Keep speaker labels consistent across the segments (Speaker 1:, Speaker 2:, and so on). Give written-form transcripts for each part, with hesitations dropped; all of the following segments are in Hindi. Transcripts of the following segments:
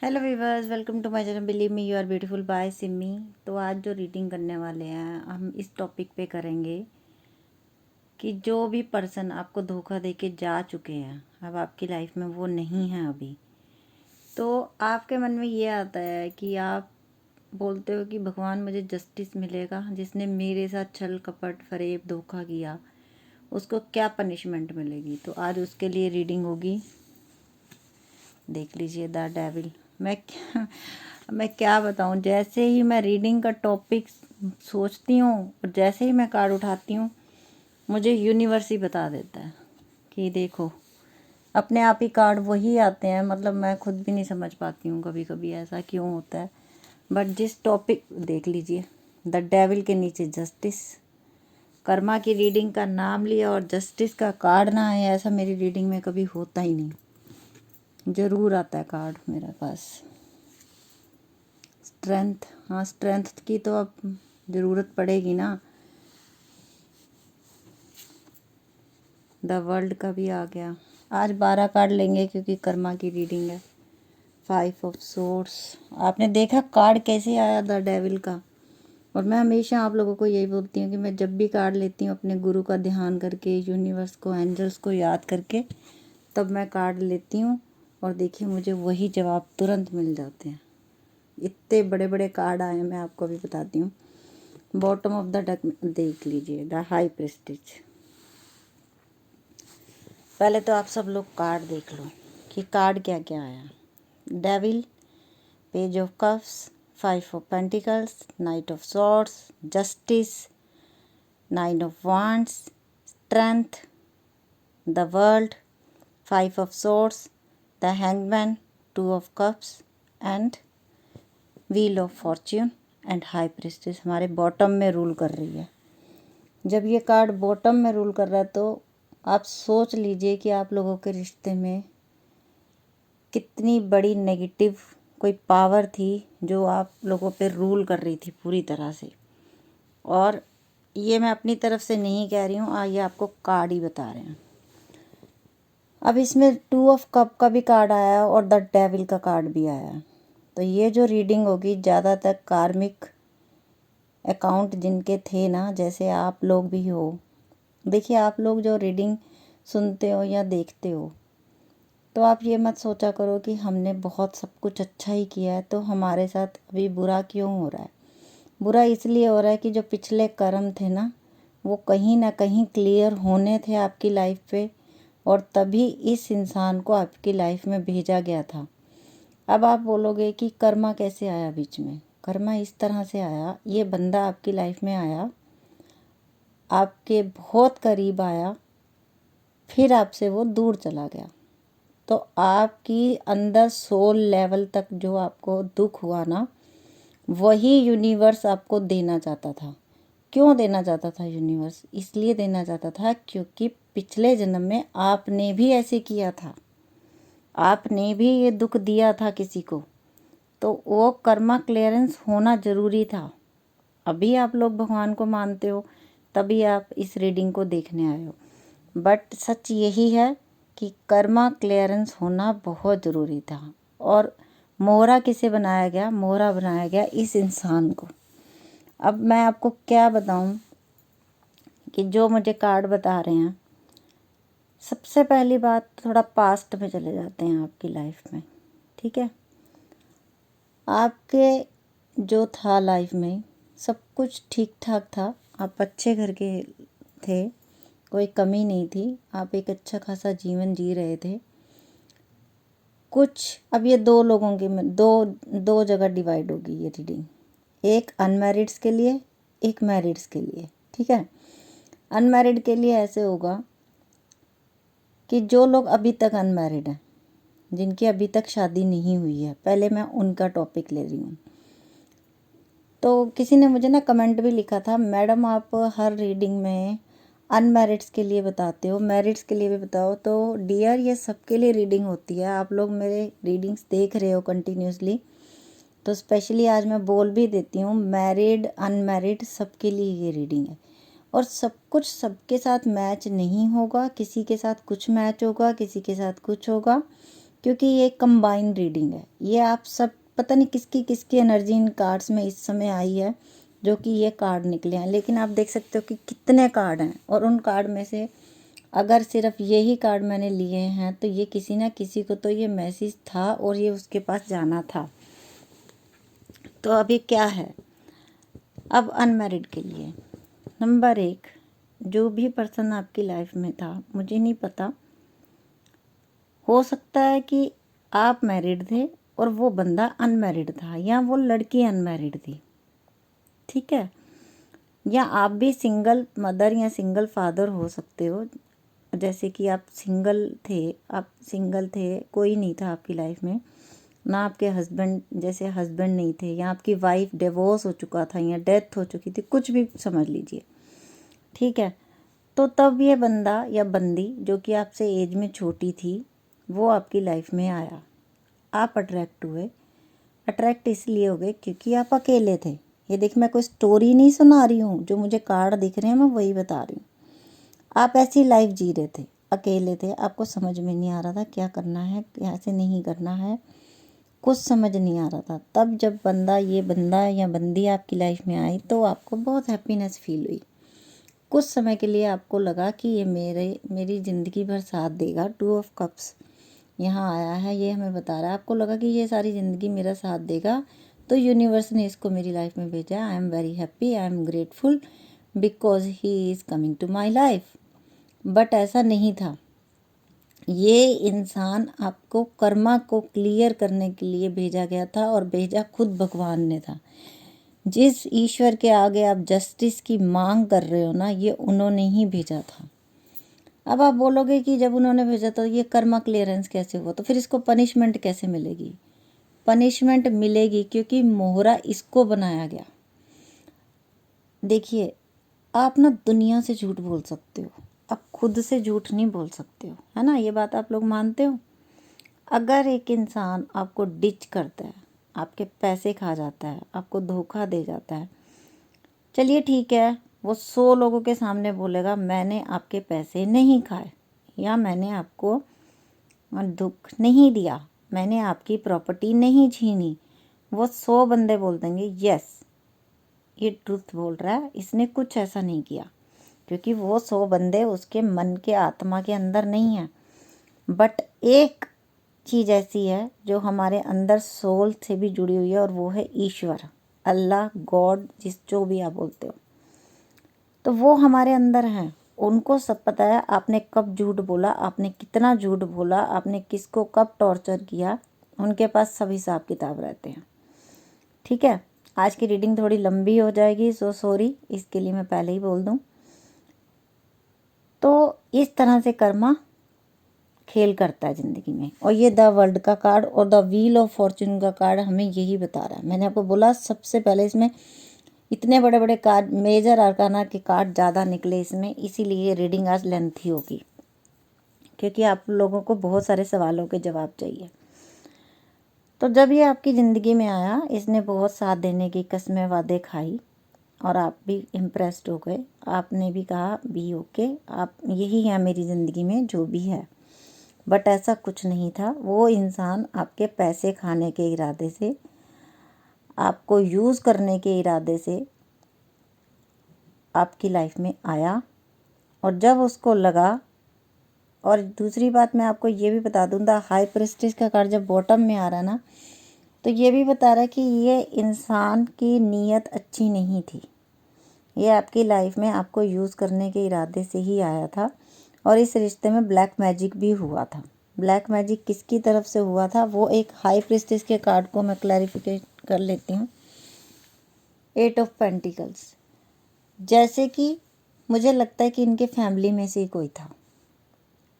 Speaker 1: Hello viewers, welcome to my channel believe me you are beautiful by Simi. तो आज जो रीडिंग करने वाले हैं हम इस टॉपिक पे करेंगे कि जो भी पर्सन आपको धोखा देके जा चुके हैं, अब आपकी लाइफ में वो नहीं है अभी, तो आपके मन में ये आता है कि आप बोलते हो कि भगवान मुझे जस्टिस मिलेगा, जिसने मेरे साथ छल कपट फरेब धोखा किया उसको क्या पनिशमेंट मिलेगी। तो आज उसके लिए रीडिंग होगी। देख लीजिए द डेविल। मैं क्या बताऊं, जैसे ही मैं रीडिंग का टॉपिक सोचती हूँ और जैसे ही मैं कार्ड उठाती हूँ मुझे यूनिवर्स ही बता देता है कि देखो, अपने आप ही कार्ड वही आते हैं। मतलब मैं खुद भी नहीं समझ पाती हूँ कभी कभी ऐसा क्यों होता है। बट जिस टॉपिक देख लीजिए, द डेविल के नीचे जस्टिस, कर्मा की रीडिंग का नाम लिया और जस्टिस का कार्ड ना आया, ऐसा मेरी रीडिंग में कभी होता ही नहीं। ज़रूर आता है कार्ड मेरे पास। स्ट्रेंथ, हाँ स्ट्रेंथ की तो अब ज़रूरत पड़ेगी ना। द वर्ल्ड का भी आ गया। आज 12 कार्ड लेंगे क्योंकि कर्मा की रीडिंग है। 5 ऑफ सोर्ड्स। आपने देखा कार्ड कैसे आया द डेविल का। और मैं हमेशा आप लोगों को यही बोलती हूँ कि मैं जब भी कार्ड लेती हूँ अपने गुरु का ध्यान करके, यूनिवर्स को, एंजल्स को याद करके, तब मैं कार्ड लेती हूँ। और देखिए मुझे वही जवाब तुरंत मिल जाते हैं। इतने बड़े बड़े कार्ड आए हैं, मैं आपको अभी बताती हूँ। बॉटम ऑफ द डक देख लीजिए, द हाई प्रेस्टिज। पहले तो आप सब लोग कार्ड देख लो कि कार्ड क्या क्या आया। Devil, page of cups, 5 of pentacles, night of swords, justice, 9 of wands, strength, the world, 5 of swords, the hangman, 2 of cups and wheel of Fortune and high prestige हमारे बॉटम में रूल कर रही है। जब ये कार्ड बॉटम में रूल कर रहा है तो आप सोच लीजिए कि आप लोगों के रिश्ते में कितनी बड़ी नेगेटिव कोई पावर थी जो आप लोगों पे रूल कर रही थी पूरी तरह से। और ये मैं अपनी तरफ से नहीं कह रही हूँ, ये आपको कार्ड ही बता रहे हैं। अब इसमें 2 ऑफ कप का भी कार्ड आया और द डेविल का कार्ड भी आया। तो ये जो रीडिंग होगी ज़्यादातर कार्मिक अकाउंट जिनके थे ना, जैसे आप लोग भी हो। देखिए आप लोग जो रीडिंग सुनते हो या देखते हो तो आप ये मत सोचा करो कि हमने बहुत सब कुछ अच्छा ही किया है तो हमारे साथ अभी बुरा क्यों हो रहा है। बुरा इसलिए हो रहा है कि जो पिछले कर्म थे ना, वो कहीं ना कहीं क्लियर होने थे आपकी लाइफ पे, और तभी इस इंसान को आपकी लाइफ में भेजा गया था। अब आप बोलोगे कि कर्मा कैसे आया बीच में। कर्मा इस तरह से आया, ये बंदा आपकी लाइफ में आया, आपके बहुत करीब आया, फिर आपसे वो दूर चला गया। तो आपकी अंदर सोल लेवल तक जो आपको दुख हुआ ना, वही यूनिवर्स आपको देना चाहता था। क्यों देना चाहता था यूनिवर्स? इसलिए देना चाहता था क्योंकि पिछले जन्म में आपने भी ऐसे किया था, आपने भी ये दुख दिया था किसी को, तो वो कर्मा क्लियरेंस होना ज़रूरी था। अभी आप लोग भगवान को मानते हो तभी आप इस रीडिंग को देखने आए हो, बट सच यही है कि कर्मा क्लियरेंस होना बहुत ज़रूरी था। और मोहरा किसे बनाया गया? मोहरा बनाया गया इस इंसान को। अब मैं आपको क्या बताऊं कि जो मुझे कार्ड बता रहे हैं, सबसे पहली बात थोड़ा पास्ट में चले जाते हैं आपकी लाइफ में। ठीक है, आपके जो था लाइफ में सब कुछ ठीक ठाक था, आप अच्छे घर के थे, कोई कमी नहीं थी, आप एक अच्छा खासा जीवन जी रहे थे। कुछ अब ये दो लोगों के में दो जगह डिवाइड होगी ये रीडिंग, एक अनमैरिड्स के लिए, एक मैरिड्स के लिए। ठीक है, अनमैरिड के लिए ऐसे होगा कि जो लोग अभी तक अनमैरिड हैं, जिनकी अभी तक शादी नहीं हुई है, पहले मैं उनका टॉपिक ले रही हूँ। तो किसी ने मुझे ना कमेंट भी लिखा था, मैडम आप हर रीडिंग में अनमैरिड्स के लिए बताते हो, मैरिड्स के लिए भी बताओ। तो डियर, ये सबके लिए रीडिंग होती है। आप लोग मेरे रीडिंग्स देख रहे हो कंटिन्यूसली, तो स्पेशली आज मैं बोल भी देती हूँ, मैरिड अनमैरिड सबके लिए ये रीडिंग है। और सब कुछ सबके साथ मैच नहीं होगा, किसी के साथ कुछ मैच होगा, किसी के साथ कुछ होगा। क्योंकि ये कंबाइंड रीडिंग है। ये आप सब पता नहीं किसकी किसकी एनर्जी इन कार्ड्स में इस समय आई है जो कि ये कार्ड निकले हैं, लेकिन आप देख सकते हो कि कितने कार्ड हैं, और उन कार्ड में से अगर सिर्फ यही कार्ड मैंने लिए हैं तो ये किसी ना किसी को तो ये मैसेज था और ये उसके पास जाना था। तो अभी क्या है, अब अनमैरिड के लिए नंबर 1, जो भी पर्सन आपकी लाइफ में था, मुझे नहीं पता, हो सकता है कि आप मैरिड थे और वो बंदा अनमैरिड था, या वो लड़की अनमैरिड थी, ठीक है, या आप भी सिंगल मदर या सिंगल फादर हो सकते हो। जैसे कि आप सिंगल थे, कोई नहीं था आपकी लाइफ में, ना आपके हस्बैंड, जैसे हस्बैंड नहीं थे, या आपकी वाइफ डिवोर्स हो चुका था या डेथ हो चुकी थी, कुछ भी समझ लीजिए, ठीक है। तो तब ये बंदा या बंदी जो कि आपसे एज में छोटी थी, वो आपकी लाइफ में आया। आप अट्रैक्ट हुए। अट्रैक्ट इसलिए हो गए क्योंकि आप अकेले थे। ये देख, मैं कोई स्टोरी नहीं सुना रही हूँ, जो मुझे कार्ड दिख रहे हैं मैं वही बता रही हूँ। आप ऐसी लाइफ जी रहे थे, अकेले थे, आपको समझ में नहीं आ रहा था क्या करना है, कैसे नहीं करना है, कुछ समझ नहीं आ रहा था। तब जब ये बंदा या बंदी आपकी लाइफ में आई तो आपको बहुत हैप्पीनेस फील हुई। कुछ समय के लिए आपको लगा कि ये मेरी ज़िंदगी भर साथ देगा। 2 ऑफ कप्स यहाँ आया है, ये हमें बता रहा है, आपको लगा कि ये सारी ज़िंदगी मेरा साथ देगा, तो यूनिवर्स ने इसको मेरी लाइफ में भेजा। I am very happy, I am grateful because he is coming to my life. But ऐसा नहीं था। ये इंसान आपको कर्मा को क्लियर करने के लिए भेजा गया था, और भेजा खुद भगवान ने था। जिस ईश्वर के आगे आप जस्टिस की मांग कर रहे हो ना, ये उन्होंने ही भेजा था। अब आप बोलोगे कि जब उन्होंने भेजा तो ये कर्मा क्लियरेंस कैसे हुआ, तो फिर इसको पनिशमेंट कैसे मिलेगी? पनिशमेंट मिलेगी क्योंकि मोहरा इसको बनाया गया। देखिए, आप ना दुनिया से झूठ बोल सकते हो, आप खुद से झूठ नहीं बोल सकते हो, है ना? ये बात आप लोग मानते हो? अगर एक इंसान आपको डिच करता है, आपके पैसे खा जाता है, आपको धोखा दे जाता है, चलिए ठीक है, वो 100 लोगों के सामने बोलेगा मैंने आपके पैसे नहीं खाए, या मैंने आपको दुख नहीं दिया, मैंने आपकी प्रॉपर्टी नहीं छीनी। वो 100 बंदे बोल देंगे यस, ये ट्रुथ बोल रहा है, इसने कुछ ऐसा नहीं किया, क्योंकि वो 100 बंदे उसके मन के आत्मा के अंदर नहीं है। बट एक चीज़ ऐसी है जो हमारे अंदर सोल से भी जुड़ी हुई है, और वो है ईश्वर, अल्लाह, गॉड, जो भी आप बोलते हो, तो वो हमारे अंदर है। उनको सब पता है आपने कब झूठ बोला, आपने कितना झूठ बोला, आपने किसको कब टॉर्चर किया, उनके पास सब हिसाब किताब रहते हैं, ठीक है। आज की रीडिंग थोड़ी लंबी हो जाएगी, सो सॉरी, इसके लिए मैं पहले ही बोल दूं। तो इस तरह से कर्मा खेल करता है ज़िंदगी में, और ये द वर्ल्ड का कार्ड और द व्हील ऑफ फॉर्चून का कार्ड हमें यही बता रहा है। मैंने आपको बोला सबसे पहले इसमें इतने बड़े बड़े कार्ड, मेजर आर्काना के कार्ड ज़्यादा निकले इसमें, इसीलिए रीडिंग आज लेंथी होगी, क्योंकि आप लोगों को बहुत सारे सवालों के जवाब चाहिए। तो जब ये आपकी ज़िंदगी में आया, इसने बहुत साथ देने की कस्में वादे खाई, और आप भी इम्प्रेस्ड हो गए। आपने भी कहा बी ओके, आप यही है मेरी ज़िंदगी में जो भी है। बट ऐसा कुछ नहीं था। वो इंसान आपके पैसे खाने के इरादे से, आपको यूज़ करने के इरादे से आपकी लाइफ में आया, और जब उसको लगा, और दूसरी बात मैं आपको ये भी बता दूँ, द हाई प्रेस्टिज का कार्ड जब बॉटम में आ रहा है ना, तो ये भी बता रहा है कि ये इंसान की नीयत अच्छी नहीं थी। ये आपकी लाइफ में आपको यूज़ करने के इरादे से ही आया था, और इस रिश्ते में ब्लैक मैजिक भी हुआ था। ब्लैक मैजिक किसकी तरफ से हुआ था, वो एक हाई प्रेस्टिज के कार्ड को मैं क्लैरिफिकेट कर लेती हूँ। 8 ऑफ पेंटिकल्स, जैसे कि मुझे लगता है कि इनके फैमिली में से ही कोई था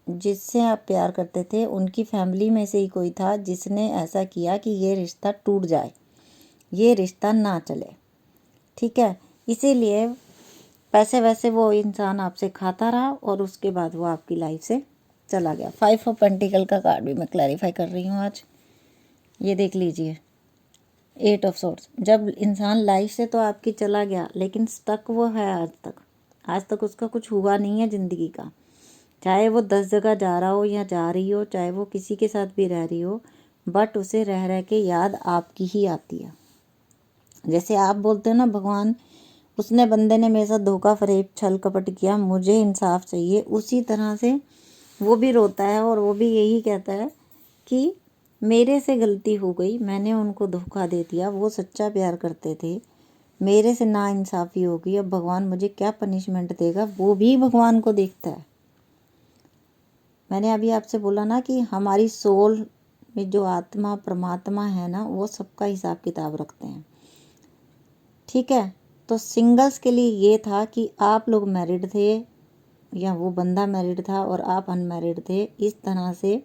Speaker 1: जिससे आप प्यार करते थे, उनकी फैमिली में से ही कोई था जिसने ऐसा किया कि ये रिश्ता टूट जाए, ये रिश्ता ना चले, ठीक है। इसीलिए पैसे वैसे वो इंसान आपसे खाता रहा, और उसके बाद वो आपकी लाइफ से चला गया। 5 ऑफ पेंटिकल का कार्ड भी मैं क्लैरिफाई कर रही हूँ आज, ये देख लीजिए। 8 ऑफ सॉर्ड्स, जब इंसान लाइफ से तो आपकी चला गया, लेकिन स्टक वो है आज तक उसका कुछ हुआ नहीं है ज़िंदगी का। चाहे वो 10 जगह जा रहा हो या जा रही हो, चाहे वो किसी के साथ भी रह रही हो, बट उसे रह रह के याद आपकी ही आती है। जैसे आप बोलते हो ना, भगवान उसने बंदे ने मेरे साथ धोखा फरेब छल कपट किया, मुझे इंसाफ चाहिए, उसी तरह से वो भी रोता है और वो भी यही कहता है कि मेरे से गलती हो गई, मैंने उनको धोखा दे दिया, वो सच्चा प्यार करते थे, मेरे से नाइंसाफ़ी हो गई, अब भगवान मुझे क्या पनिशमेंट देगा, वो भी भगवान को देखता है। मैंने अभी आपसे बोला ना कि हमारी सोल में जो आत्मा परमात्मा है ना, वो सबका हिसाब किताब रखते हैं, ठीक है। तो सिंगल्स के लिए ये था कि आप लोग मैरिड थे या वो बंदा मैरिड था और आप अनमैरिड थे, इस तरह से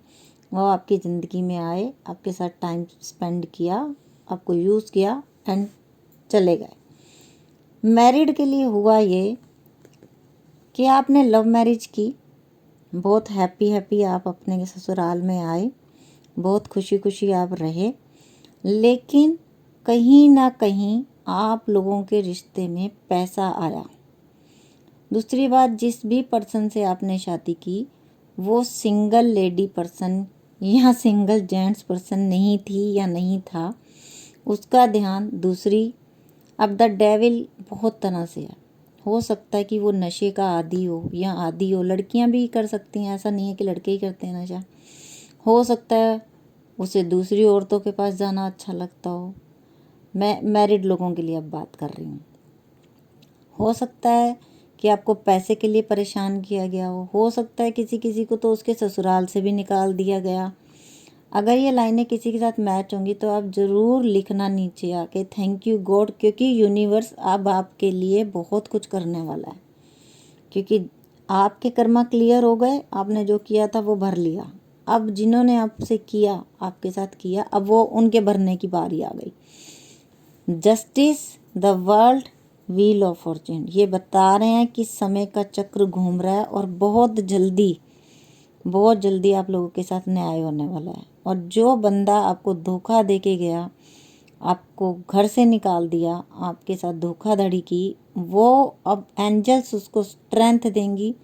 Speaker 1: वो आपकी ज़िंदगी में आए, आपके साथ टाइम स्पेंड किया, आपको यूज़ किया एंड चले गए। मैरिड के लिए हुआ ये कि आपने लव मैरिज की, बहुत हैप्पी आप अपने ससुराल में आए, बहुत खुशी खुशी आप रहे, लेकिन कहीं ना कहीं आप लोगों के रिश्ते में पैसा आया। दूसरी बात, जिस भी पर्सन से आपने शादी की वो सिंगल लेडी पर्सन या सिंगल जेंट्स पर्सन नहीं थी या नहीं था, उसका ध्यान दूसरी। अब द डेविल बहुत तरह से है, हो सकता है कि वो नशे का आदी हो या आदी हो, लड़कियां भी कर सकती हैं, ऐसा नहीं है कि लड़के ही करते हैं नशा। हो सकता है उसे दूसरी औरतों के पास जाना अच्छा लगता हो, मैं मैरिड लोगों के लिए अब बात कर रही हूँ। हो सकता है कि आपको पैसे के लिए परेशान किया गया हो सकता है किसी किसी को तो उसके ससुराल से भी निकाल दिया गया। अगर ये लाइनें किसी के साथ मैच होंगी तो आप ज़रूर लिखना नीचे आके थैंक यू गॉड, क्योंकि यूनिवर्स अब आपके लिए बहुत कुछ करने वाला है, क्योंकि आपके कर्मा क्लियर हो गए, आपने जो किया था वो भर लिया। अब जिन्होंने आपसे किया, आपके साथ किया, अब वो उनके भरने की बारी आ गई। Justice, the world, wheel of Fortune, ये बता रहे हैं कि समय का चक्र घूम रहा है और बहुत जल्दी आप लोगों के साथ न्याय होने वाला है। और जो बंदा आपको धोखा दे के गया, आपको घर से निकाल दिया, आपके साथ धोखाधड़ी की, वो अब एंजल्स उसको स्ट्रेंथ देंगी।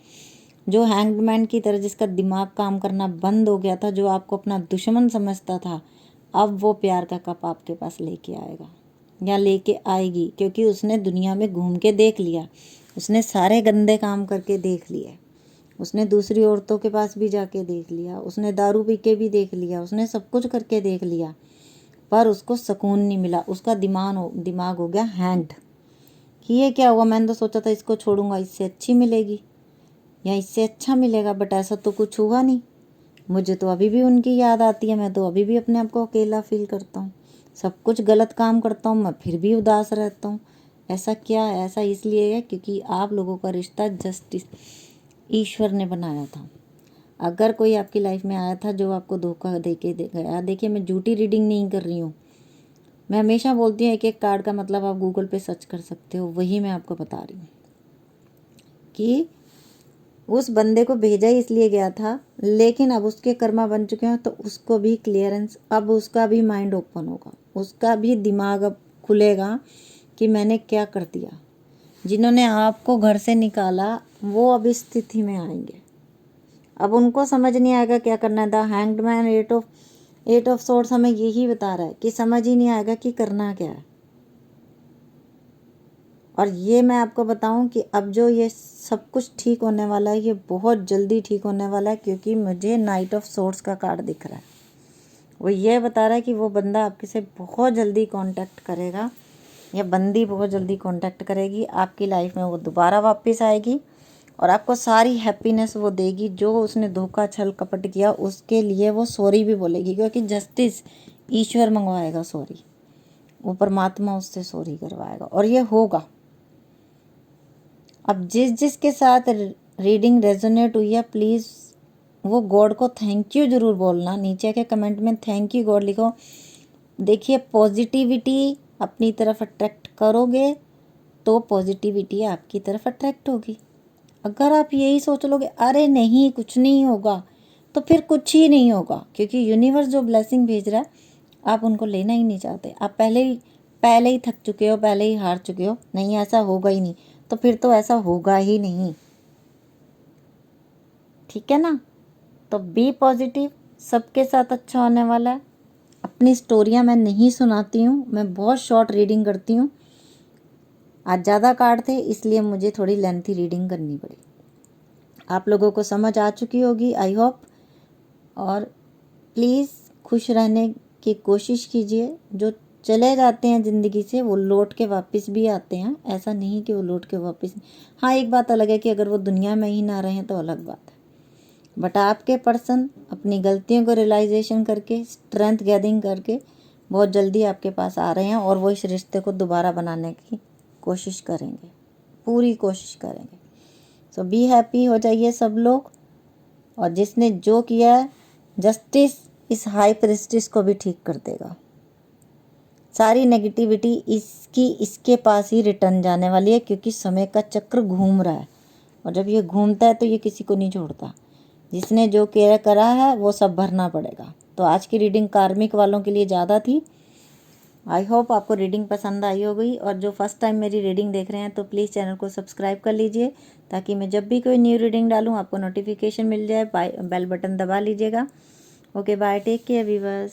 Speaker 1: जो हैंगमैन की तरह जिसका दिमाग काम करना बंद हो गया था, जो आपको अपना दुश्मन समझता था, अब वो प्यार का कप आपके पास लेके आएगा या लेके आएगी, क्योंकि उसने दुनिया में घूम के देख लिया, उसने सारे गंदे काम करके देख लिए, उसने दूसरी औरतों के पास भी जाके देख लिया, उसने दारू पी के भी देख लिया, उसने सब कुछ करके देख लिया, पर उसको सुकून नहीं मिला। उसका दिमाग हो गया हैंग्ड कि ये क्या हुआ, मैंने तो सोचा था इसको छोड़ूंगा, इससे अच्छी मिलेगी या इससे अच्छा मिलेगा, बट ऐसा तो कुछ हुआ नहीं। मुझे तो अभी भी उनकी याद आती है, मैं तो अभी भी अपने आप को अकेला फील करता हूँ, सब कुछ गलत काम करता हूँ मैं, फिर भी उदास रहता हूँ। ऐसा क्या है? ऐसा इसलिए है क्योंकि आप लोगों का रिश्ता जस्टिस ईश्वर ने बनाया था। अगर कोई आपकी लाइफ में आया था जो आपको धोखा दे के गया, देखिए मैं झूठी रीडिंग नहीं कर रही हूँ, मैं हमेशा बोलती हूँ एक एक कार्ड का मतलब आप गूगल पे सर्च कर सकते हो, वही मैं आपको बता रही हूँ कि उस बंदे को भेजा ही इसलिए गया था, लेकिन अब उसके कर्मा बन चुके हैं तो उसको भी क्लियरेंस, अब उसका भी माइंड ओपन होगा, उसका भी दिमाग अब खुलेगा कि मैंने क्या कर दिया। जिन्होंने आपको घर से निकाला वो अब इस स्थिति में आएंगे, अब उनको समझ नहीं आएगा क्या करना है। The hanged man, eight of swords हमें यही बता रहा है कि समझ ही नहीं आएगा कि करना क्या है। और ये मैं आपको बताऊं कि अब जो ये सब कुछ ठीक होने वाला है, ये बहुत जल्दी ठीक होने वाला है, क्योंकि मुझे नाइट ऑफ सोर्ड्स का कार्ड दिख रहा है। वो ये बता रहा है कि वो बंदा आपके से बहुत जल्दी कांटेक्ट करेगा या बंदी बहुत जल्दी कांटेक्ट करेगी, आपकी लाइफ में वो दोबारा वापस आएगी और आपको सारी हैप्पीनेस वो देगी। जो उसने धोखा छल कपट किया उसके लिए वो सॉरी भी बोलेगी, क्योंकि जस्टिस ईश्वर मंगवाएगा सॉरी, वो परमात्मा उससे सॉरी करवाएगा और ये होगा। अब जिसके साथ रीडिंग रेजोनेट हुई है, प्लीज़ वो गॉड को थैंक यू ज़रूर बोलना, नीचे के कमेंट में थैंक यू गॉड लिखो। देखिए पॉजिटिविटी अपनी तरफ अट्रैक्ट करोगे तो पॉजिटिविटी आपकी तरफ अट्रैक्ट होगी। अगर आप यही सोच लोगे अरे नहीं कुछ नहीं होगा, तो फिर कुछ ही नहीं होगा, क्योंकि यूनिवर्स जो ब्लेसिंग भेज रहा है आप उनको लेना ही नहीं चाहते। आप पहले ही थक चुके हो, पहले ही हार चुके हो, नहीं ऐसा होगा ही नहीं, तो फिर तो ऐसा होगा ही नहीं, ठीक है ना। तो बी पॉजिटिव, सबके साथ अच्छा होने वाला है। अपनी स्टोरियाँ मैं नहीं सुनाती हूँ, मैं बहुत शॉर्ट रीडिंग करती हूँ। आज ज़्यादा कार्ड थे इसलिए मुझे थोड़ी लेंथी रीडिंग करनी पड़ी। आप लोगों को समझ आ चुकी होगी आई होप। और प्लीज़ खुश रहने की कोशिश कीजिए। जो चले जाते हैं ज़िंदगी से वो लौट के वापस भी आते हैं, ऐसा नहीं कि वो लौट के वापस। हाँ, एक बात अलग है कि अगर वो दुनिया में ही ना रहें तो अलग बात है। बट आपके पर्सन अपनी गलतियों को रियलाइजेशन करके, स्ट्रेंथ गैदरिंग करके बहुत जल्दी आपके पास आ रहे हैं और वो इस रिश्ते को दोबारा बनाने की कोशिश करेंगे, पूरी कोशिश करेंगे। सो बी हैप्पी हो जाइए सब लोग। और जिसने जो किया है, जस्टिस इस हाई प्रिस्टिस को भी ठीक कर देगा। सारी नेगेटिविटी इसके पास ही रिटर्न जाने वाली है, क्योंकि समय का चक्र घूम रहा है और जब ये घूमता है तो ये किसी को नहीं छोड़ता। जिसने जो केयर करा है वो सब भरना पड़ेगा। तो आज की रीडिंग कार्मिक वालों के लिए ज़्यादा थी। आई होप आपको रीडिंग पसंद आई होगी। और जो फर्स्ट टाइम मेरी रीडिंग देख रहे हैं तो प्लीज़ चैनल को सब्सक्राइब कर लीजिए, ताकि मैं जब भी कोई न्यू रीडिंग डालूँ आपको नोटिफिकेशन मिल जाए। बेल बटन दबा लीजिएगा। Okay bye, take care viewers.